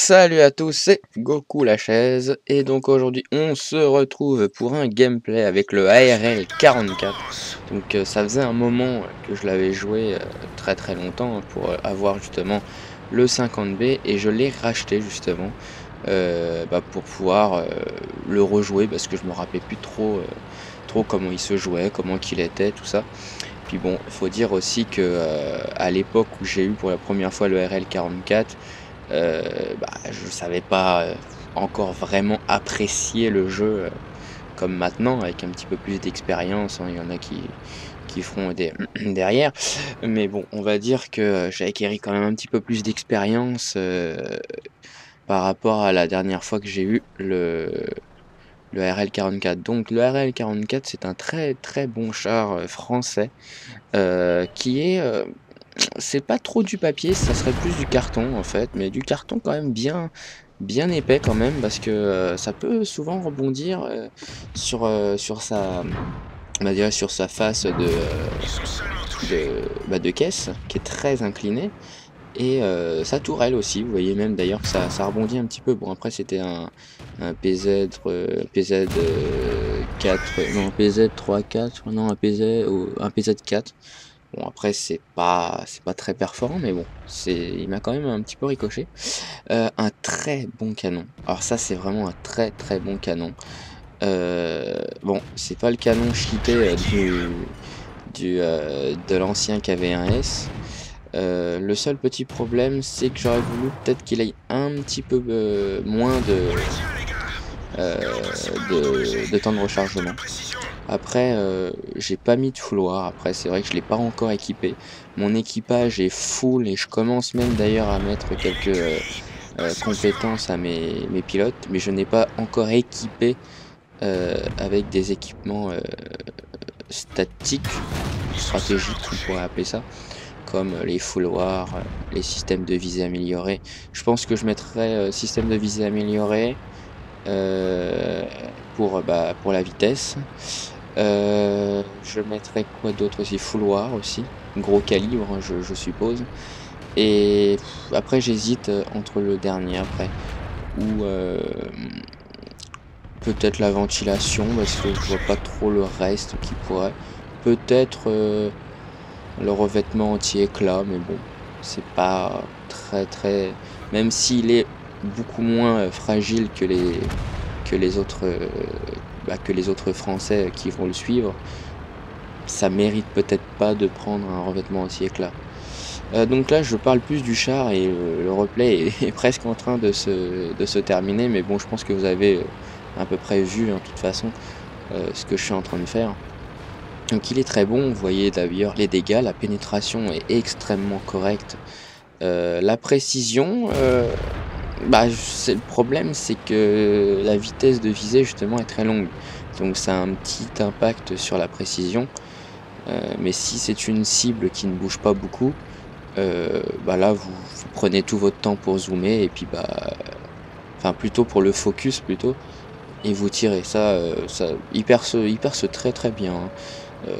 Salut à tous, c'est Goku la chaise et donc aujourd'hui on se retrouve pour un gameplay avec le ARL 44. Donc ça faisait un moment que je l'avais joué très très longtemps pour avoir justement le 50B et je l'ai racheté justement pour pouvoir le rejouer parce que je me rappelais plus trop comment il se jouait, comment qu'il était, tout ça. Puis bon, il faut dire aussi que à l'époque où j'ai eu pour la première fois le RL 44, je savais pas encore vraiment apprécier le jeu comme maintenant, avec un petit peu plus d'expérience, hein. Il y en a qui feront derrière. Mais bon, on va dire que j'ai acquéri quand même un petit peu plus d'expérience par rapport à la dernière fois que j'ai eu le RL 44. Donc le RL 44, c'est un très très bon char français qui est c'est pas trop du papier, ça serait plus du carton en fait, mais du carton quand même bien épais quand même parce que, ça peut souvent rebondir, sur sa on va dire sur sa face de caisse qui est très inclinée et sa tourelle aussi. Vous voyez même d'ailleurs que ça rebondit un petit peu. Bon après c'était un PZ, PZ, 4 non PZ 3-4 non un PZ 4. Bon après c'est pas très perforant mais bon, il m'a quand même un petit peu ricoché. Un très bon canon. Alors ça c'est vraiment un très, très bon canon. Bon, c'est pas le canon chippé, de l'ancien KV1S. Le seul petit problème, c'est que j'aurais voulu peut-être qu'il aille un petit peu, moins heu, de temps de rechargement. Après, j'ai pas mis de fouloir. Après, c'est vrai que je l'ai pas encore équipé. Mon équipage est full et je commence même d'ailleurs à mettre quelques, compétences à mes pilotes, mais je n'ai pas encore équipé, avec des équipements, statiques, stratégiques, on pourrait appeler ça, comme les fouloirs, les systèmes de visée améliorés. Je pense que je mettrais, système de visée amélioré, heu, pour la vitesse. Je mettrais quoi d'autre aussi? Fouloir aussi, gros calibre, hein, je suppose et après j'hésite, entre le dernier après ou peut-être la ventilation parce que je vois pas trop le reste qui pourrait. Peut-être, le revêtement anti-éclat mais bon, c'est pas très même s'il est beaucoup moins, fragile que les autres français qui vont le suivre, ça mérite peut-être pas de prendre un revêtement anti-éclat. Donc là, je parle plus du char et le replay est presque en train de se terminer, mais bon, je pense que vous avez, à peu près vu, hein, de toute façon, ce que je suis en train de faire. Donc il est très bon, vous voyez d'ailleurs les dégâts, la pénétration est extrêmement correcte. La précision, c'est le problème, c'est que la vitesse de visée justement est très longue. Donc ça a un petit impact sur la précision. Mais si c'est une cible qui ne bouge pas beaucoup, là vous prenez tout votre temps pour zoomer et puis enfin plutôt pour le focus plutôt et vous tirez. Ça il perce très, très bien, hein. Heu,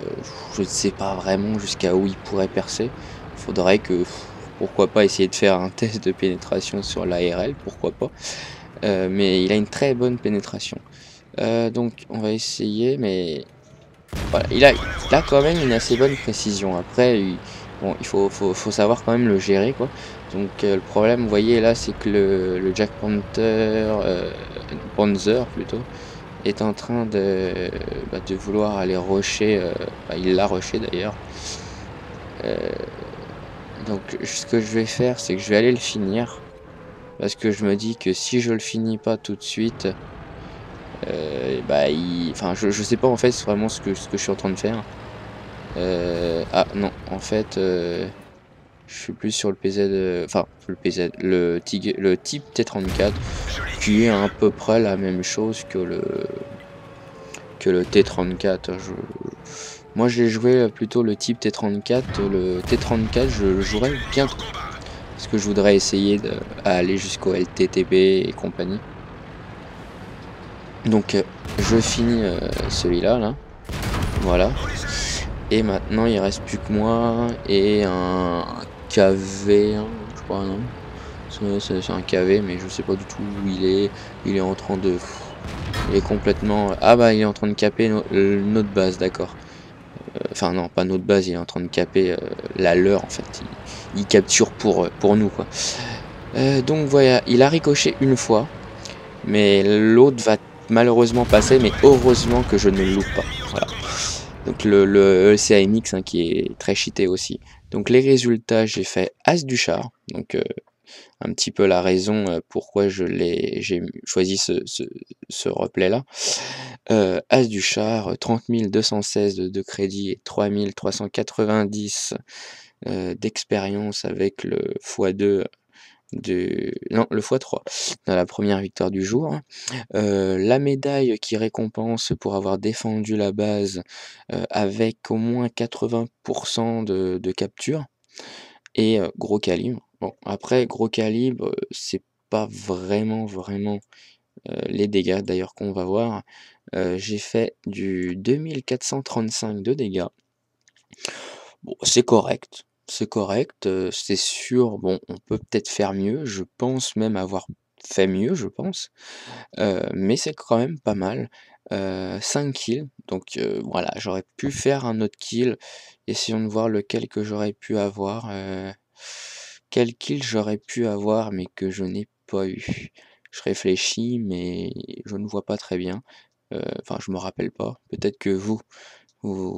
je ne sais pas vraiment jusqu'à où il pourrait percer. Faudrait que pourquoi pas essayer de faire un test de pénétration sur l'ARL, pourquoi pas? Mais il a une très bonne pénétration. Donc on va essayer mais voilà, il a quand même une assez bonne précision. Après, il faut savoir quand même le gérer, quoi. Donc, le problème, vous voyez, là, c'est que le Jack Panther, Panzer plutôt, est en train de vouloir aller rusher, il l'a rushé d'ailleurs. Heu, donc ce que je vais faire, c'est que je vais aller le finir. Parce que je me dis que si je le finis pas tout de suite, je sais pas en fait, c'est vraiment ce que je suis en train de faire. Ah non, en fait, je suis plus sur le PZ, enfin le PZ, le type T34 qui est à peu près la même chose que le T34. Moi j'ai joué plutôt le type T34, le T34 je le jouerai bientôt. Parce que je voudrais essayer d'aller jusqu'au LTTB et compagnie. Donc je finis celui-là, là. Voilà. Et maintenant il reste plus que moi et un KV1, je crois, non? C'est un KV, mais je sais pas du tout où il est. Il est en train de... Il est complètement... Ah bah il est en train de caper notre base, d'accord. Enfin non, pas notre base, il est en train de caper la leur en fait. Il capture pour nous quoi. Donc voilà, il a ricoché une fois, mais l'autre va malheureusement passer, mais heureusement que je ne le loupe pas. Voilà. Donc le ECAMX hein, qui est très cheaté aussi. Donc les résultats, j'ai fait As du char, donc un petit peu la raison pourquoi j'ai choisi ce replay là. As du char, 30 216 de crédit et 3 390 d'expérience avec le x2 non, le x3 dans la première victoire du jour. La médaille qui récompense pour avoir défendu la base avec au moins 80% de capture et gros calibre. Bon, après, gros calibre, c'est pas vraiment les dégâts d'ailleurs qu'on va voir. J'ai fait du 2435 de dégâts. Bon, c'est correct, c'est sûr, bon, on peut peut-être faire mieux, je pense même avoir fait mieux, je pense, mais c'est quand même pas mal. 5 kills, donc voilà, j'aurais pu faire un autre kill. Essayons de voir lequel que j'aurais pu avoir, quel kill j'aurais pu avoir, mais que je n'ai pas eu. Je réfléchis, mais je ne vois pas très bien. Enfin, je me rappelle pas. Peut-être que vous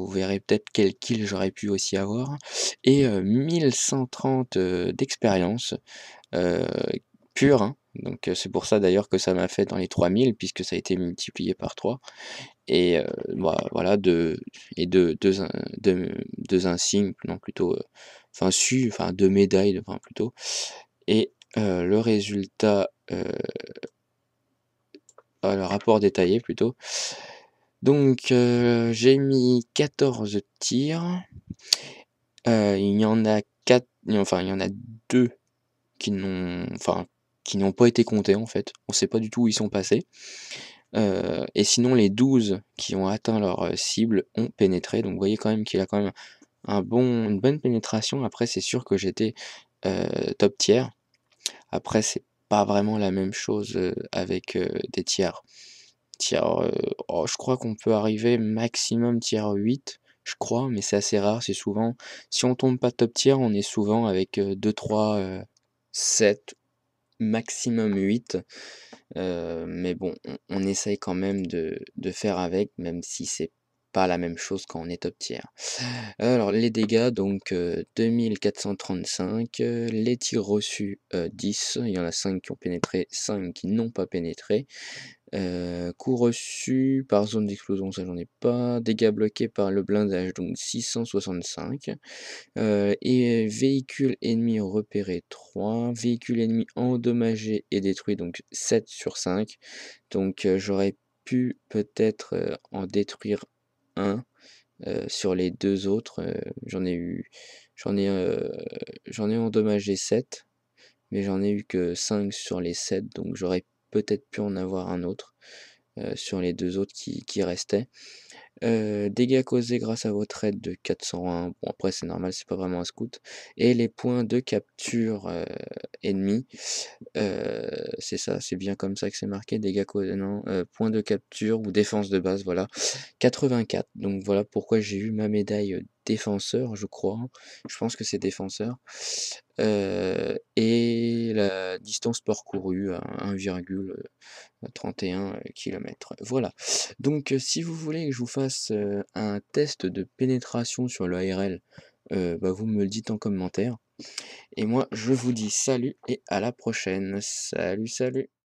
verrez peut-être quel kill j'aurais pu aussi avoir. Et 1130 d'expérience euh, pure, hein. Donc c'est pour ça d'ailleurs que ça m'a fait dans les 3000 puisque ça a été multiplié par 3. Et voilà, et deux insignes, non plutôt, enfin deux médailles, enfin plutôt. Et le résultat, le rapport détaillé plutôt. Donc j'ai mis 14 tirs. Il y en a 4, enfin il y en a 2 qui n'ont pas été comptés en fait. On sait pas du tout où ils sont passés. Et sinon les 12 qui ont atteint leur cible ont pénétré. Donc vous voyez quand même qu'il a quand même une bonne pénétration. Après c'est sûr que j'étais top tiers. Après c'est pas vraiment la même chose avec des tiers. Je crois qu'on peut arriver maximum tiers 8, je crois, mais c'est assez rare, c'est souvent si on tombe pas top tier, on est souvent avec 2, 3, 7, maximum 8. Mais bon, on essaye quand même de faire avec, même si c'est pas la même chose quand on est top tier. Alors les dégâts, donc 2435, les tirs reçus 10, il y en a 5 qui ont pénétré, 5 qui n'ont pas pénétré. Coups reçus par zone d'explosion, ça j'en ai pas. Dégâts bloqués par le blindage, donc 665. Et véhicule ennemi repéré 3. Véhicule ennemi endommagé et détruit, donc 7 sur 5. Donc j'aurais pu peut-être en détruire un sur les deux autres. J'en ai, euh, j'en ai endommagé 7, mais j'en ai eu que 5 sur les 7, donc j'aurais peut-être pu en avoir un autre sur les deux autres qui restaient. Dégâts causés grâce à votre aide de 401. Bon, après, c'est normal, c'est pas vraiment un scout. Et les points de capture ennemis. C'est ça, c'est bien comme ça que c'est marqué. Dégâts causés, non. Points de capture ou défense de base, voilà. 84. Donc voilà pourquoi j'ai eu ma médaille défenseur, je crois. Je pense que c'est défenseur. Et la distance parcourue à 1,31 km. Voilà. Donc si vous voulez que je vous fasse un test de pénétration sur l'ARL, vous me le dites en commentaire. Et moi, je vous dis salut et à la prochaine. Salut, salut.